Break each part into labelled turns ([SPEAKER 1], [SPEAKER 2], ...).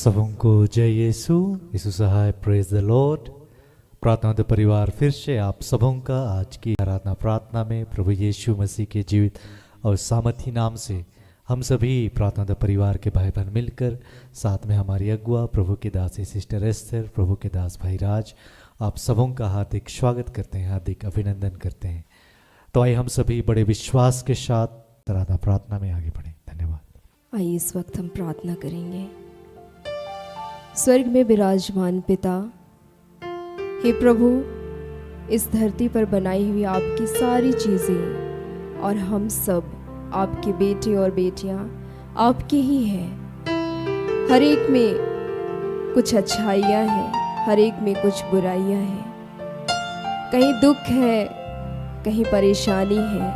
[SPEAKER 1] सबों को जय यीशु यीशु सहाय प्रेज द लॉर्ड। प्रार्थना तो परिवार फिर से आप सबों का आज की आराधना प्रार्थना में प्रभु यीशु मसीह के जीवित और सामर्थी नाम से हम सभी प्रार्थना तो परिवार के भाई बहन मिलकर साथ में हमारी अगुआ प्रभु के दास सिस्टर एस्थर, प्रभु के दास भाई राज, आप सबों का हार्दिक स्वागत करते हैं, हार्दिक अभिनंदन करते हैं। तो आइए हम सभी बड़े विश्वास के साथ आराधना प्रार्थना में आगे बढ़ें। धन्यवाद।
[SPEAKER 2] आइए इस वक्त हम प्रार्थना करेंगे। स्वर्ग में विराजमान पिता, हे प्रभु, इस धरती पर बनाई हुई आपकी सारी चीज़ें और हम सब आपके बेटे और बेटियां आपके ही हैं। हर एक में कुछ अच्छाइयाँ हैं, हर एक में कुछ बुराइयाँ हैं। कहीं दुख है, कहीं परेशानी है,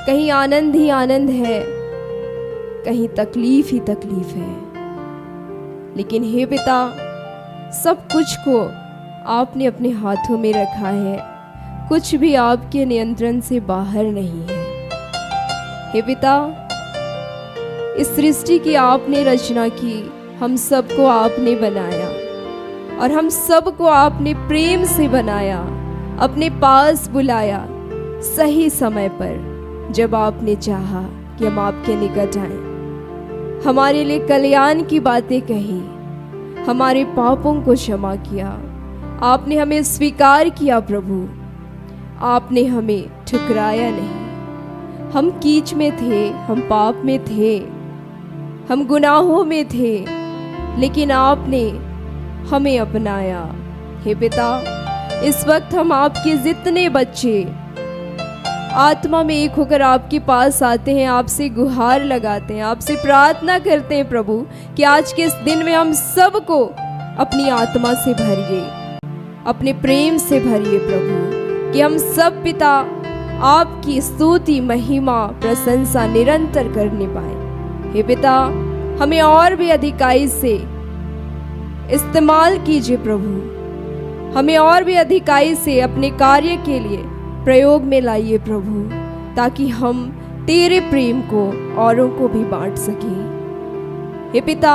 [SPEAKER 2] कहीं आनंद ही आनंद है, कहीं तकलीफ ही तकलीफ है। लेकिन हे पिता, सब कुछ को आपने अपने हाथों में रखा है, कुछ भी आपके नियंत्रण से बाहर नहीं है। हे पिता, इस सृष्टि की आपने रचना की, हम सबको आपने बनाया और हम सबको आपने प्रेम से बनाया, अपने पास बुलाया सही समय पर, जब आपने चाहा कि हम आपके निकट आएं। हमारे लिए कल्याण की बातें कही, हमारे पापों को क्षमा किया, आपने हमें स्वीकार किया। प्रभु, आपने हमें ठुकराया नहीं। हम कीच में थे, हम पाप में थे, हम गुनाहों में थे, लेकिन आपने हमें अपनाया। हे पिता, इस वक्त हम आपके जितने बच्चे आत्मा में एक होकर आपके पास आते हैं, आपसे गुहार लगाते हैं, आपसे प्रार्थना करते हैं प्रभु कि आज के इस दिन में हम सबको अपनी आत्मा से भरिए, अपने प्रेम से भरिए प्रभु, कि हम सब पिता आपकी स्तुति, महिमा, प्रशंसा निरंतर करने पाए। हे पिता, हमें और भी अधिकाई से इस्तेमाल कीजिए प्रभु, हमें और भी अधिकाई से अपने कार्य के लिए प्रयोग में लाइए प्रभु, ताकि हम तेरे प्रेम को औरों को भी बांट सकें। हे पिता,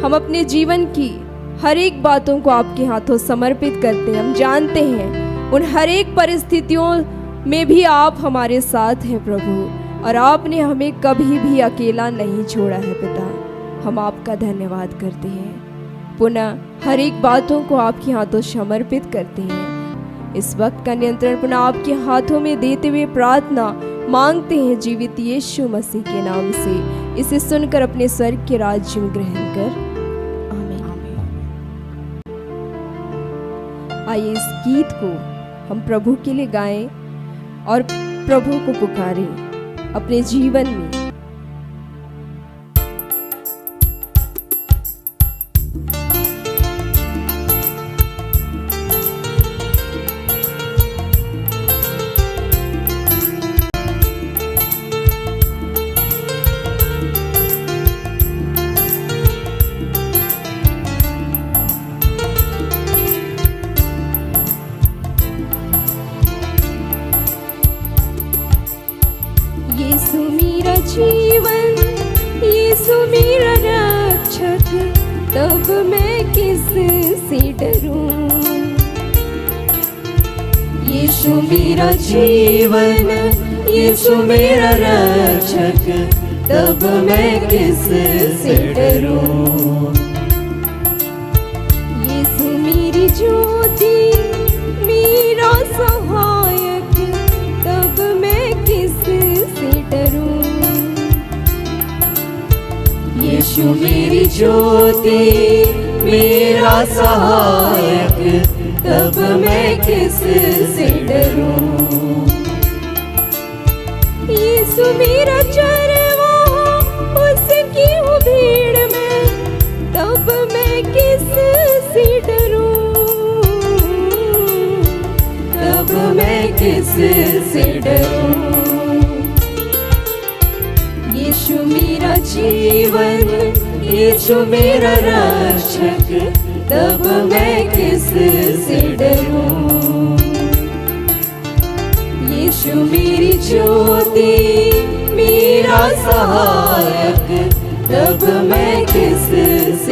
[SPEAKER 2] हम अपने जीवन की हर एक बातों को आपके हाथों समर्पित करते हैं। हम जानते हैं उन हर एक परिस्थितियों में भी आप हमारे साथ हैं प्रभु, और आपने हमें कभी भी अकेला नहीं छोड़ा है पिता। हम आपका धन्यवाद करते हैं। पुनः हर एक बातों को आपके हाथों समर्पित करते हैं। इस वक्त का नियंत्रण पुनः आपके हाथों में देते हुए प्रार्थना मांगते हैं जीवित यीशु मसीह के नाम से। इसे सुनकर अपने स्वर्ग के राज्य में ग्रहण कर, आमीन। आइए इस गीत को हम प्रभु के लिए गाएं और प्रभु को पुकारें अपने जीवन में।
[SPEAKER 3] यीशु मेरा जीवन, यीशु मेरा रक्षक, तब मैं किससे डरूं। यीशु मेरा जीवन, यीशु मेरा रक्षक, तब मैं किससे डरूं। यीशु मेरी ज्योति, मेरा सहायक, तब मैं किससे डरूं। यीशु मेरी ज्योति, मेरा सहायक, तब मैं किससे डरूं। यीशु मेरा चरवाहा, उसकी हूँ भीड़ में, तब मैं किससे डरूं। तब मैं किससे डरूं। यीशु मेरा जीवन, यीशु मेरा रक्षक, तब मैं किससे डरूं। यीशु मेरी ज्योति, मेरा सहायक, तब मैं किससे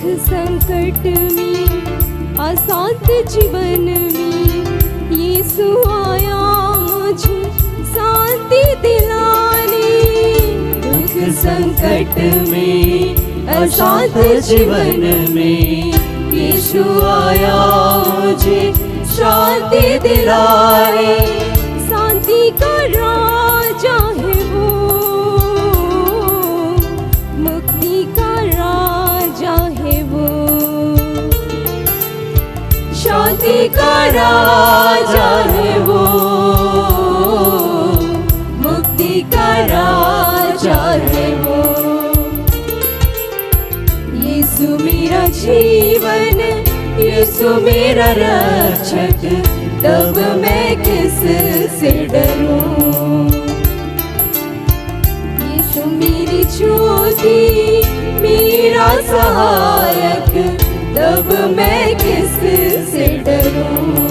[SPEAKER 2] संकट में असाध्य जीवन में यीशु आया मुझे शांति दिलाने।
[SPEAKER 3] दुख संकट में असाध्य जीवन में यीशु आया मुझे शांति दिलाए।
[SPEAKER 2] शांति का राजा है वो, मुक्ति का राजा है वो।
[SPEAKER 3] शांति का राजा है वो, मुक्ति का राजा है वो। यीशु मेरा जीवन, यीशु मेरा रक्षक, तब मैं किस से डरूं।
[SPEAKER 2] यीशु मेरी ज्योति,
[SPEAKER 3] मेरा सहायक, तब मैं किस से डरूं।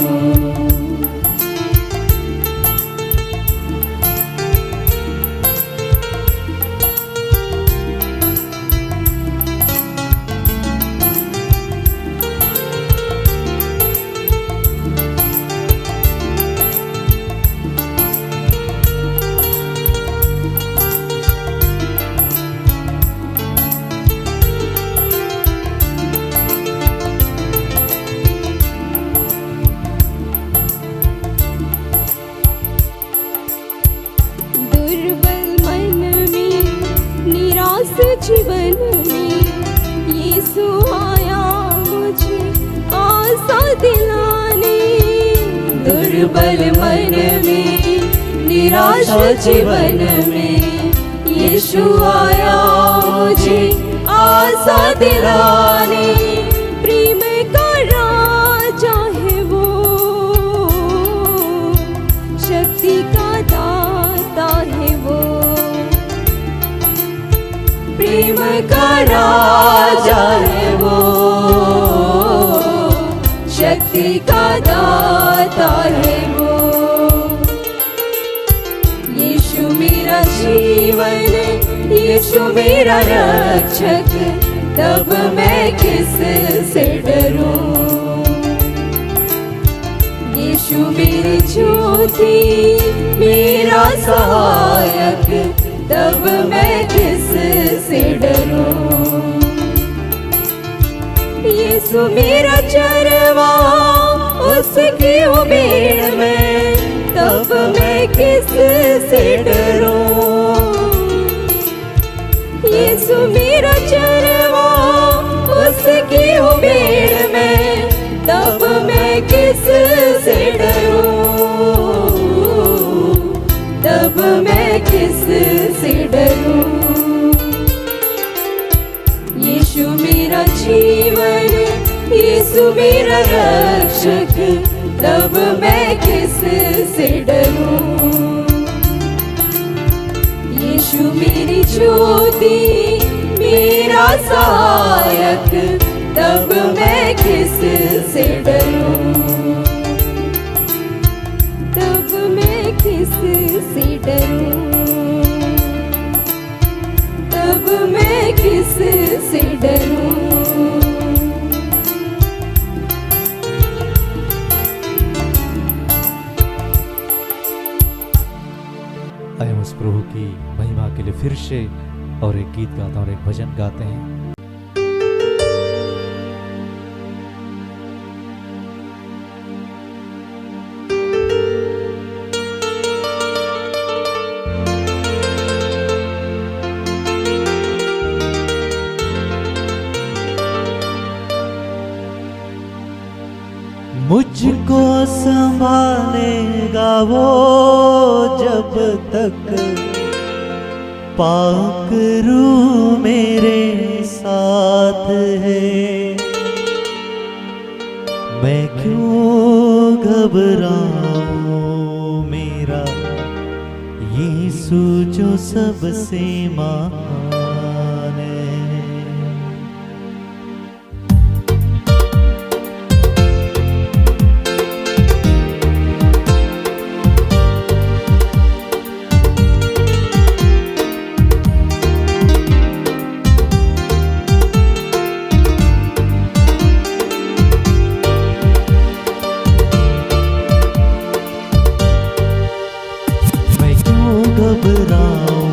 [SPEAKER 2] जीवन में यीशु आया मुझे आशा दिलाने।
[SPEAKER 3] दुर्बल मन में, निराश जीवन में यीशु आया मुझे आशा दिलाने।
[SPEAKER 2] प्रेम का राजा है वो, शक्ति का दाता है वो।
[SPEAKER 3] प्रेम का राजा है वो, शक्ति का दाता है वो। यीशु मेरा जीवन, यीशु मेरा रक्षक, तब मैं किस से डरूं। यीशु मेरी ज्योति, मेरा सहायक, तब मैं किस से डरूं।
[SPEAKER 2] यीशु मेरा चरवा, उसकी उम्मीद में,
[SPEAKER 3] तब मैं किस से डरूं।
[SPEAKER 2] यीशु मेरा चरवा, उसकी उम्मीद में,
[SPEAKER 3] तब मैं किस से डरूं। तब मैं किस से डरूं। यीशु मेरा जीवन, यीशु मेरा रक्षक, तब मैं किस से डरूं। यीशु मेरी ज्योति, मेरा सहायक, तब मैं किस से डरूं।
[SPEAKER 2] तब मैं किस से डरूं।
[SPEAKER 3] तब मैं किस से डरूं।
[SPEAKER 1] आइए हम उस प्रभु की महिमा के लिए फिर से और एक गीत गाते हैं और एक भजन गाते हैं।
[SPEAKER 4] मुझको संभालेगा वो जब तक पाक रूह मेरे साथ है। मैं क्यों घबराऊं, मेरा यीशु जो सबसे महान है। घबराऊं,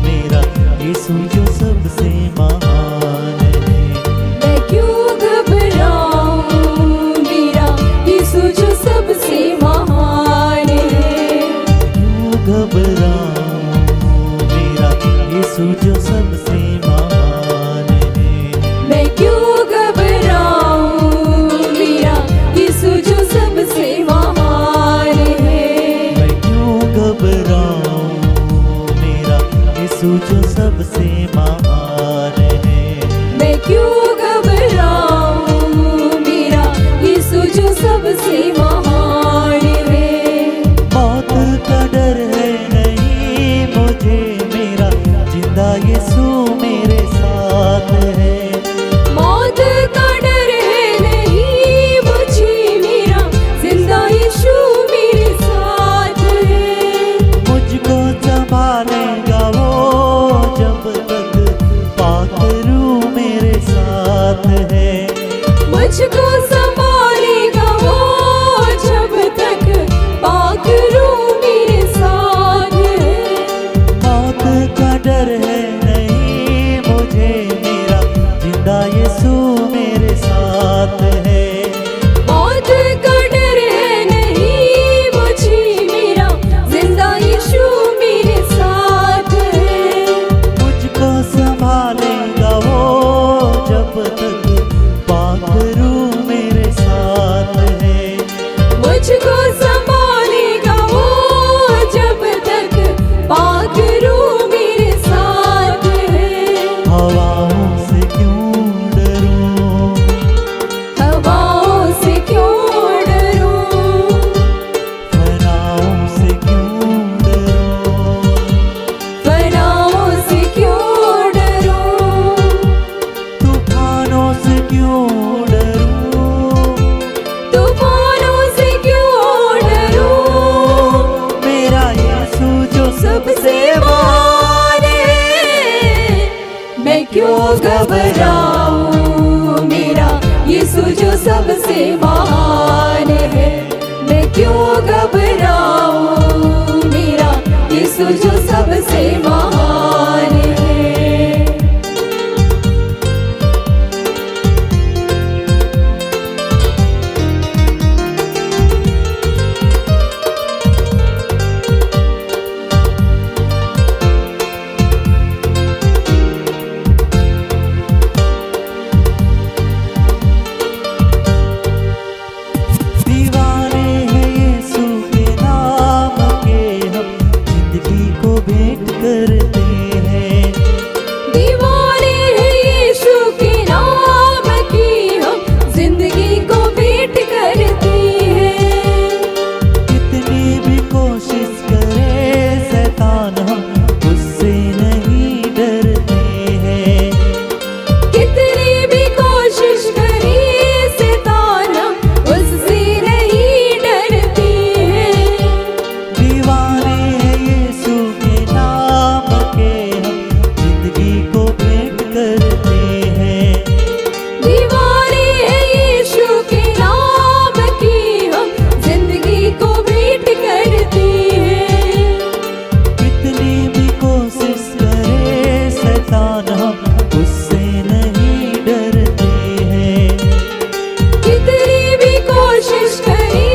[SPEAKER 4] मेरा यीशु जो सबसे महान है।
[SPEAKER 3] मैं क्यों घबराऊं, मेरा यीशु जो सबसे महान है।
[SPEAKER 4] क्यों घबराऊं, मेरा यीशु जो सबसे महान है।
[SPEAKER 3] मैं क्यों घबराऊं, मेरा यीशु जो सबसे महान है।
[SPEAKER 4] मैं क्यों घबराऊं, मेरा यीशु जो सबसे महान है।
[SPEAKER 3] मैं क्यों घबराऊं, मेरा यीशु जो सबसे महान है।
[SPEAKER 4] मौत का डर है नहीं मुझे, मेरा जिंदा यीशु मेरे साथ है।
[SPEAKER 3] मौत का डर है नहीं मुझे, मेरा जिंदा यीशु मेरे साथ है।
[SPEAKER 4] मुझको संभालेगा वो जब तक पाखरू मेरे साथ है।
[SPEAKER 3] मुझको संभालेगा वो जब तक पाखरू मेरे साथ है।
[SPEAKER 4] मौत का डर है नहीं मुझे, मेरा जिंदा यीशु मेरे साथ है।
[SPEAKER 3] मौत का डर है नहीं मुझे, मेरा जिंदा यीशु मेरे साथ है।
[SPEAKER 4] मुझको संभालेगा वो जब तक पाखरू मेरे साथ है।
[SPEAKER 3] मुझको संभालेगा वो जब तक पाखरू मेरे साथ है।
[SPEAKER 4] हवाओं से क्यों डरूं,
[SPEAKER 3] हवाओं से क्यों डरूं,
[SPEAKER 4] फनाओं से क्यों डरूं,
[SPEAKER 3] फनाओं से क्यों डरूं,
[SPEAKER 4] तूफानों से क्यों डरूं,
[SPEAKER 3] तूफानों से क्यों डरूं।
[SPEAKER 4] मेरा यीशु जो
[SPEAKER 3] सबसे महान है। मैं क्यों घबराऊं, मेरा यीशु जो सबसे महान है। मैं क्यों घबराऊं, मेरा यीशु जो सबसे महान है।
[SPEAKER 4] दीवाने हैं यीशु के नाम के, हम जिंदगी को भेंट करते हैं।
[SPEAKER 3] दीवाने हैं यीशु के नाम की, हम जिंदगी को भेंट करते हैं।
[SPEAKER 4] कितनी भी कोशिश करे शैतान, हम उससे नहीं डरते हैं।
[SPEAKER 3] कितनी भी कोशिश करी शैतान, हम उससे नहीं डरते हैं।
[SPEAKER 4] दीवाने हैं यीशु के नाम के, हम जिंदगी को भेंट करते हैं।
[SPEAKER 3] दीवाने हैं यीशु के नाम की, हम जिंदगी को भेंट करते हैं।
[SPEAKER 4] कितनी भी कोशिश करे शैतान, हम उससे नहीं डरते हैं।
[SPEAKER 3] कितनी भी कोशिश करी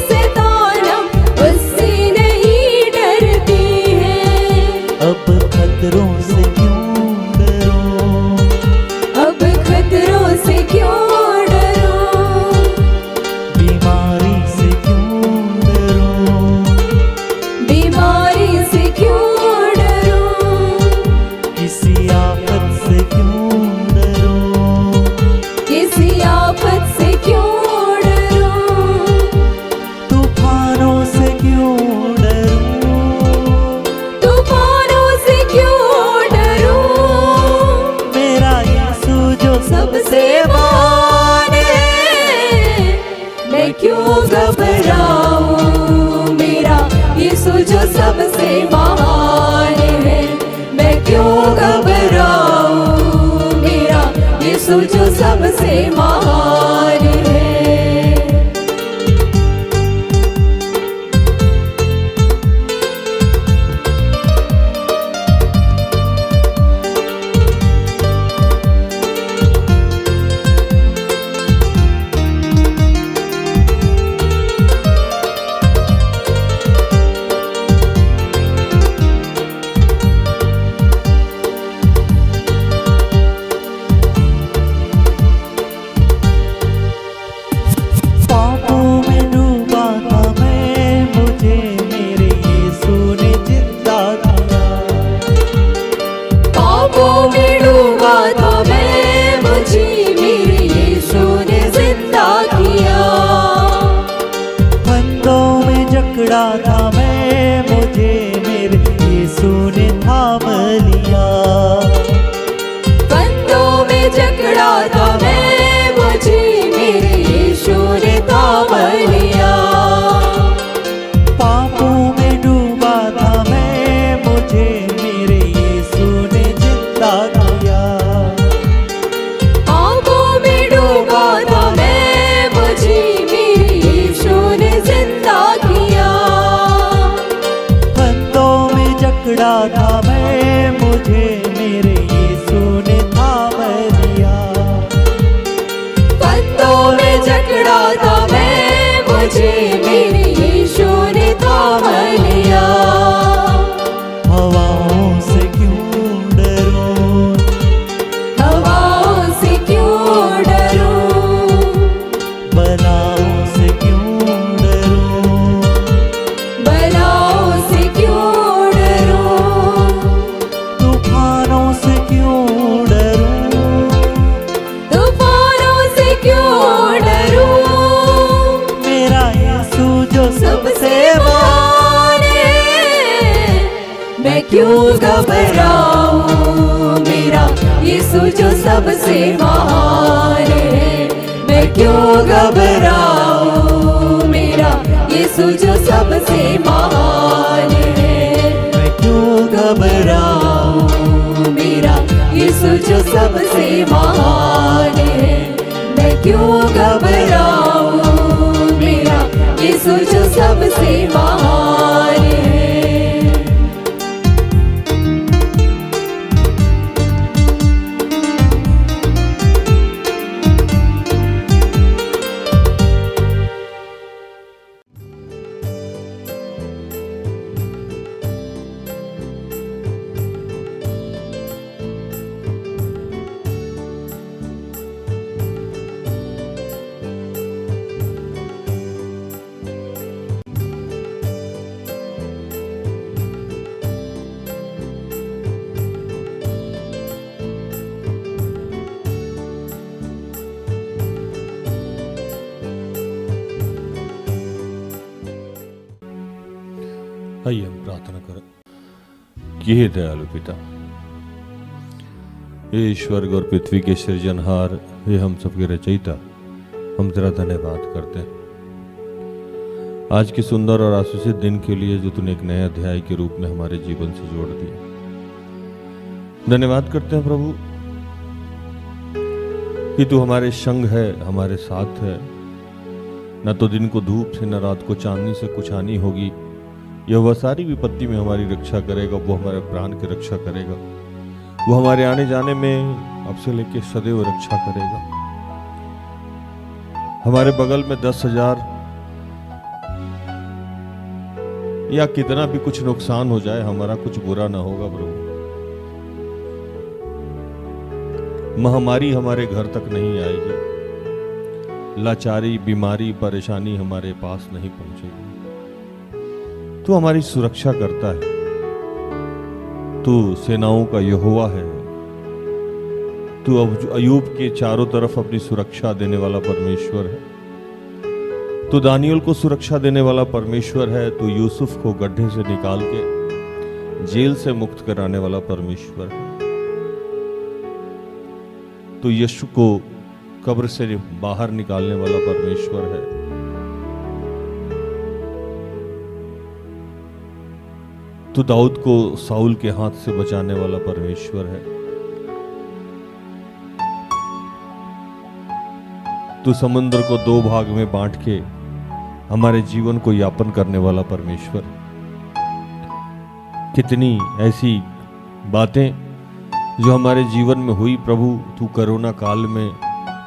[SPEAKER 3] शैतान, हम उससे नहीं डरते हैं।
[SPEAKER 4] अब खतरों से क्यों डरूं,
[SPEAKER 3] अब खतरों से क्यों डरूं,
[SPEAKER 4] बीमारी से क्यों डरूं,
[SPEAKER 3] बीमारी से क्यों डरूं,
[SPEAKER 4] किसी आफत से क्यों डरूं,
[SPEAKER 3] किसी आफत से क्यों डरूं,
[SPEAKER 4] तूफानों से क्यों डरूं,
[SPEAKER 3] तूफानों से क्यों डरूं।
[SPEAKER 4] मेरा यीशु जो
[SPEAKER 3] सबसे महान है। मैं क्यों घबराऊं, मेरा यीशु जो सबसे महान है। मैं क्यों घबराऊं, मेरा यीशु जो सबसे महान है।
[SPEAKER 4] जकड़ा था मैं, मुझे मेरे यीशु ने थाम लिया।
[SPEAKER 3] फंदों में जकड़ा था मैं, मुझे मेरे यीशु ने थाम लिया।
[SPEAKER 4] हवाओं से क्यों डरूं,
[SPEAKER 3] हवाओं से क्यों डरूं,
[SPEAKER 4] बलाओं से क्यों डरूं,
[SPEAKER 3] बलाओं से क्यों डरूं,
[SPEAKER 4] तूफानों से क्यों डरूं,
[SPEAKER 3] तूफानों से क्यों डरूं।
[SPEAKER 4] मेरा यीशु जो सबसे
[SPEAKER 3] महान है, मैं क्यों घबराऊं। मेरा यीशु जो सबसे महान है, मैं क्यों घबराऊं। मेरा यीशु जो सबसे महान है,
[SPEAKER 4] मैं क्यों
[SPEAKER 3] घबराऊं। मेरा यीशु जो सबसे महान है, मैं क्यों घबराऊं। मेरा यीशु जो सबसे महान है।
[SPEAKER 5] आइए हम प्रार्थना करें कि हे दयालु पिता, हे स्वर्ग और पृथ्वी के सृजनहार, हे हम सबके रचयिता, हम तेरा धन्यवाद करते हैं आज के सुंदर और आशीषित दिन के लिए जो तूने एक नए अध्याय के रूप में हमारे जीवन से जोड़ दिया। धन्यवाद करते हैं प्रभु कि तू हमारे संग है, हमारे साथ है। न तो दिन को धूप से, न रात को चांदनी से कुछ हानि होगी। यह वह सारी विपत्ति में हमारी रक्षा करेगा, वो हमारे प्राण की रक्षा करेगा, वो हमारे आने जाने में अब से लेके सदैव रक्षा करेगा। हमारे बगल में 10,000 या कितना भी कुछ नुकसान हो जाए, हमारा कुछ बुरा ना होगा प्रभु। महामारी हमारे घर तक नहीं आएगी, लाचारी, बीमारी, परेशानी हमारे पास नहीं पहुंचेगी। तू हमारी सुरक्षा करता है, तू सेनाओं का यहोवा है। तू अयूब के चारों तरफ अपनी सुरक्षा देने वाला परमेश्वर है। तू दानियल को सुरक्षा देने वाला परमेश्वर है। तू यूसुफ को गड्ढे से निकाल के जेल से मुक्त कराने वाला परमेश्वर है। तू यीशु को कब्र से बाहर निकालने वाला परमेश्वर है। तू दाऊद को साउल के हाथ से बचाने वाला परमेश्वर है। तू समुद्र को 2 भाग में बांट के हमारे जीवन को यापन करने वाला परमेश्वर। कितनी ऐसी बातें जो हमारे जीवन में हुई प्रभु। तू कोरोना काल में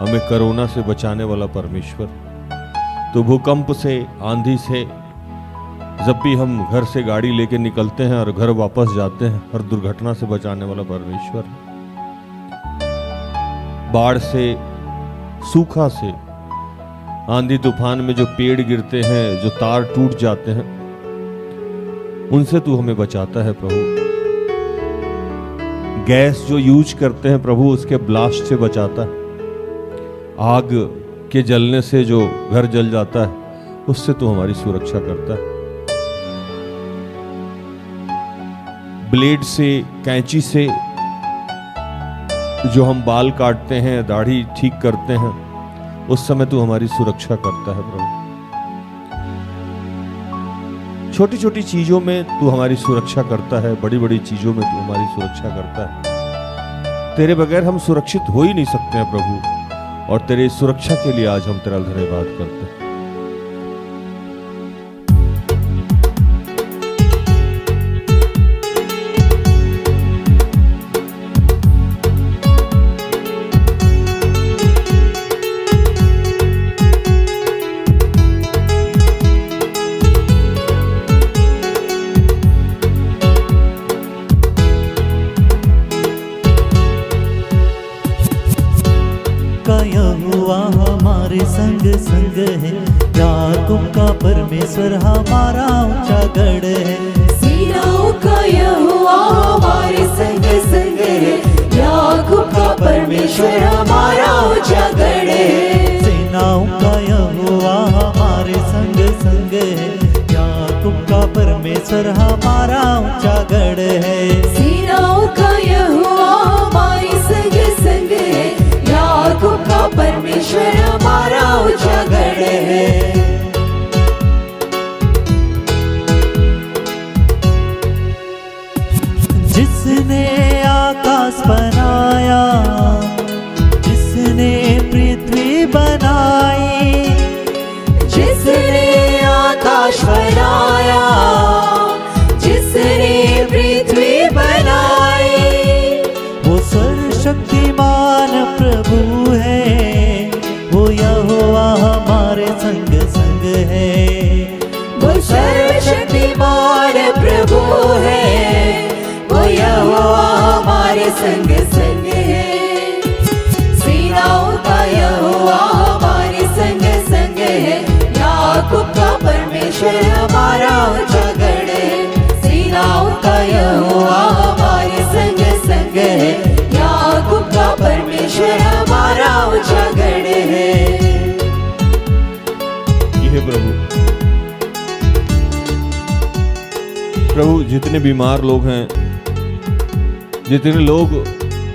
[SPEAKER 5] हमें कोरोना से बचाने वाला परमेश्वर। तू भूकंप से, आंधी से, जब भी हम घर से गाड़ी लेके निकलते हैं और घर वापस जाते हैं, हर दुर्घटना से बचाने वाला परमेश्वर। बाढ़ से, सूखा से, आंधी तूफान में जो पेड़ गिरते हैं, जो तार टूट जाते हैं, उनसे तू हमें बचाता है प्रभु। गैस जो यूज करते हैं प्रभु, उसके ब्लास्ट से बचाता है। आग के जलने से जो घर जल जाता है, उससे तू हमारी सुरक्षा करता है। ब्लेड से, कैंची से जो हम बाल काटते हैं, दाढ़ी ठीक करते हैं, उस समय तू हमारी सुरक्षा करता है प्रभु। छोटी छोटी चीजों में तू हमारी सुरक्षा करता है, बड़ी बड़ी चीजों में तू हमारी सुरक्षा करता है। तेरे बगैर हम सुरक्षित हो ही नहीं सकते हैं प्रभु, और तेरे सुरक्षा के लिए आज हम तेरा धन्यवाद करते हैं।
[SPEAKER 4] संग है। याकूब का परमेश्वर हमारा ऊंचा गढ़ है।
[SPEAKER 3] सेनाओं का यहोवा हमारे संग संग है। याकूब का परमेश्वर हमारा ऊंचा गढ़ है।
[SPEAKER 4] सेनाओं का यहोवा हमारे संग संग है। याकूब का परमेश्वर हमारा ऊंचा गढ़ है।
[SPEAKER 3] सेनाओं का यहोवा हमारे संग संग है। याकूब का परमेश्वर हमारा ऊंचा गढ़ है।
[SPEAKER 4] जिसने आकाश बनाया, जिसने पृथ्वी बनाई,
[SPEAKER 3] जिसने आकाश बनाया, जिसने पृथ्वी बनाई,
[SPEAKER 4] वो सर्वशक्तिमान प्रभु है। वो यहोवा हमारे संग संग है।
[SPEAKER 3] वो सर्वशक्तिमान प्रभु है। वो यहोवा हमारे संग संग है। सेनाओं का यहोवा हमारे संग संग है। याकूब का परमेश्वर हमारा ऊंचा गढ़ है। सेनाओं का यहोवा हमारे संग संग है। याकूब का परमेश्वर हमारा ऊंचा गढ़ है।
[SPEAKER 5] यह प्रभु जितने बीमार लोग हैं, जितने लोग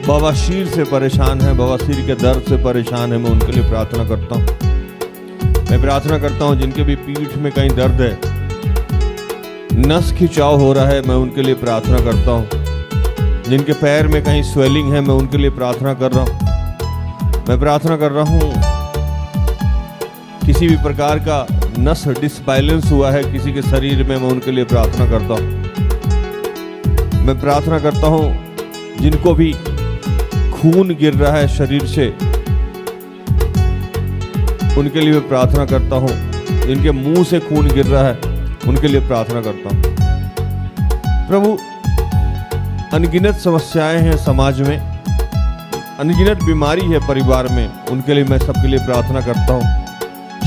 [SPEAKER 5] बवासीर से परेशान हैं, बवासीर के दर्द से परेशान हैं, मैं उनके लिए प्रार्थना करता हूँ। मैं प्रार्थना करता हूँ जिनके भी पीठ में कहीं दर्द है, नस खिंचाव हो रहा है, मैं उनके लिए प्रार्थना करता हूँ। जिनके पैर में कहीं स्वेलिंग है, मैं उनके लिए प्रार्थना कर रहा हूँ। मैं प्रार्थना कर रहा हूँ किसी भी प्रकार का नस डिसबैलेंस हुआ है किसी के शरीर में, मैं उनके लिए प्रार्थना करता हूँ। मैं प्रार्थना करता हूँ जिनको भी खून गिर रहा है शरीर से, उनके लिए मैं प्रार्थना करता हूँ। जिनके मुंह से खून गिर रहा है, उनके लिए प्रार्थना करता हूँ। प्रभु, अनगिनत समस्याएं हैं समाज में, अनगिनत बीमारी है परिवार में, उनके लिए मैं सबके लिए प्रार्थना करता हूँ।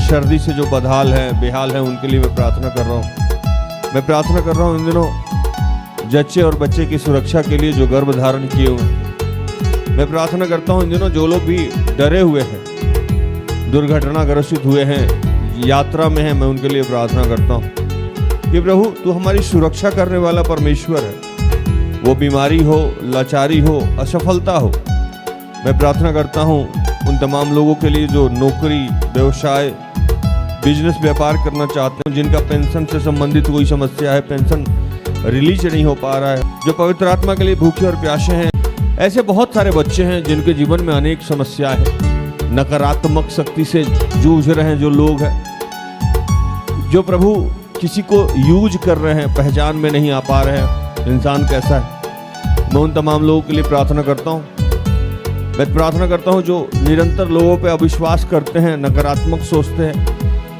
[SPEAKER 5] सर्दी से जो बदहाल है, बेहाल है, उनके लिए मैं प्रार्थना कर रहा हूँ। मैं प्रार्थना कर रहा हूँ इन दिनों जच्चे और बच्चे की सुरक्षा के लिए जो गर्भ धारण किए हुए हैं। मैं प्रार्थना करता हूँ इन दिनों जो लोग भी डरे हुए हैं, दुर्घटनाग्रसित हुए हैं, यात्रा में हैं, मैं उनके लिए प्रार्थना करता हूँ कि प्रभु तू हमारी सुरक्षा करने वाला परमेश्वर है। वो बीमारी हो, लाचारी हो, असफलता हो, मैं प्रार्थना करता हूँ उन तमाम लोगों के लिए जो नौकरी, व्यवसाय, बिजनेस, व्यापार करना चाहते हैं, जिनका पेंशन से संबंधित कोई समस्या है, पेंशन रिलीज नहीं हो पा रहा है, जो पवित्र आत्मा के लिए भूखे और प्यासे हैं। ऐसे बहुत सारे बच्चे हैं जिनके जीवन में अनेक समस्या है, नकारात्मक शक्ति से जूझ रहे हैं जो लोग हैं, जो प्रभु किसी को यूज कर रहे हैं, पहचान में नहीं आ पा रहे हैं इंसान कैसा है। मैं उन तमाम लोगों के लिए प्रार्थना करता हूँ। मैं प्रार्थना करता हूँ जो निरंतर लोगों पे अविश्वास करते हैं, नकारात्मक सोचते हैं,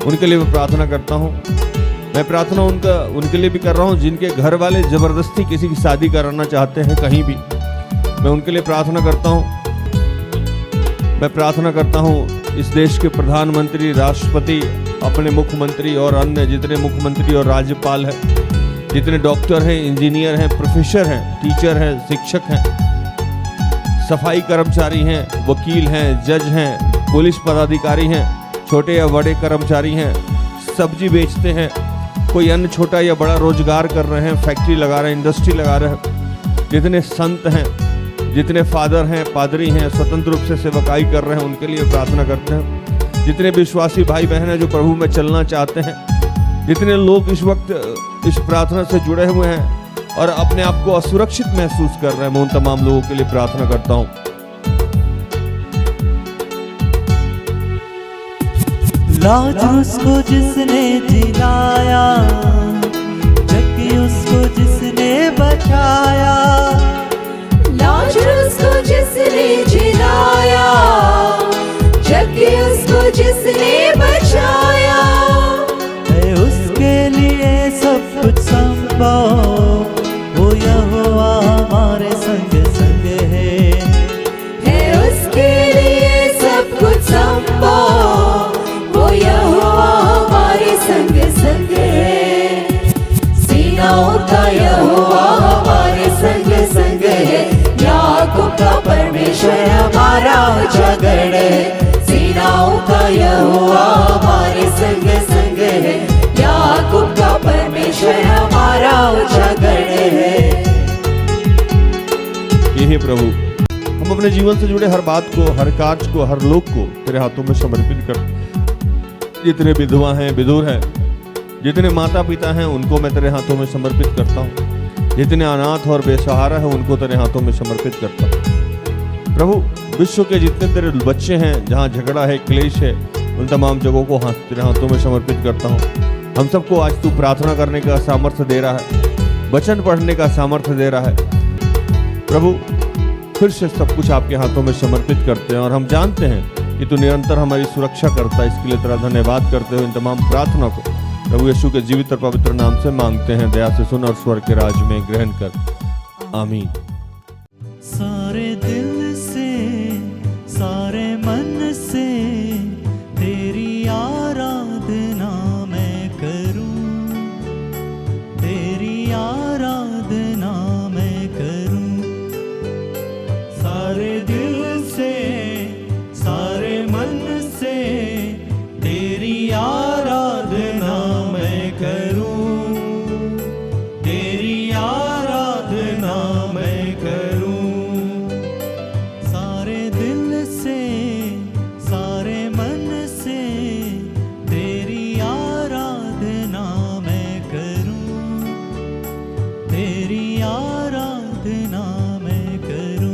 [SPEAKER 5] उनके लिए मैं प्रार्थना करता हूँ। मैं प्रार्थना उनके लिए भी कर रहा हूँ जिनके घर वाले ज़बरदस्ती किसी की शादी कराना चाहते हैं कहीं भी, मैं उनके लिए प्रार्थना करता हूँ। मैं प्रार्थना करता हूँ इस देश के प्रधानमंत्री, राष्ट्रपति, अपने मुख्यमंत्री और अन्य जितने मुख्यमंत्री और राज्यपाल हैं, जितने डॉक्टर हैं, इंजीनियर हैं, प्रोफेसर हैं, टीचर हैं, शिक्षक हैं, सफाई कर्मचारी हैं, वकील हैं, जज हैं, पुलिस पदाधिकारी हैं, छोटे या बड़े कर्मचारी हैं, सब्जी बेचते हैं, कोई अन्य छोटा या बड़ा रोजगार कर रहे हैं, फैक्ट्री लगा रहे हैं, इंडस्ट्री लगा रहे हैं, जितने संत हैं, जितने फादर हैं, पादरी हैं, स्वतंत्र रूप से सेवकाई कर रहे हैं, उनके लिए प्रार्थना करते हैं। जितने विश्वासी भाई बहन हैं जो प्रभु में चलना चाहते हैं, जितने लोग इस वक्त इस प्रार्थना से जुड़े हुए हैं और अपने आप को असुरक्षित महसूस कर रहे हैं, मैं उन तमाम लोगों के लिए प्रार्थना करता हूँ।
[SPEAKER 4] लाजरुस को जिसने जिलाया, जक्कियुस को जिसने बचाया,
[SPEAKER 3] लाजरुस को जिसने जिलाया, जक्कियुस को जिसने बचाया,
[SPEAKER 4] है उसके लिए सब कुछ संभव। वो यहोवा हमारे संग संग है
[SPEAKER 3] उसके लिए सब कुछ संभव। वो
[SPEAKER 5] प्रभु, हम अपने जीवन से जुड़े हर बात को, हर कार्य को, हर लोग को तेरे हाथों में समर्पित कर। जितने विधवा हैं, विधुर हैं, जितने माता पिता हैं, उनको मैं तेरे हाथों में समर्पित करता हूँ। जितने अनाथ और बेसहारा हैं, उनको तेरे हाथों में समर्पित करता हूँ। प्रभु, विश्व के जितने तेरे बच्चे हैं, जहाँ झगड़ा है, क्लेश है, उन तमाम जगहों को तेरे हाथों में समर्पित करता हूँ। हम सबको आज तू प्रार्थना करने का सामर्थ्य दे रहा है, वचन पढ़ने का सामर्थ्य दे रहा है। प्रभु, फिर से सब कुछ आपके हाथों में समर्पित करते हैं और हम जानते हैं कि तू निरंतर हमारी सुरक्षा करता है। इसके लिए तेरा धन्यवाद करते हुए इन तमाम प्रार्थना को प्रभु यीशु के जीवित और पवित्र नाम से मांगते हैं। दया से सुन और स्वर्ग के राज में ग्रहण कर। आमीन।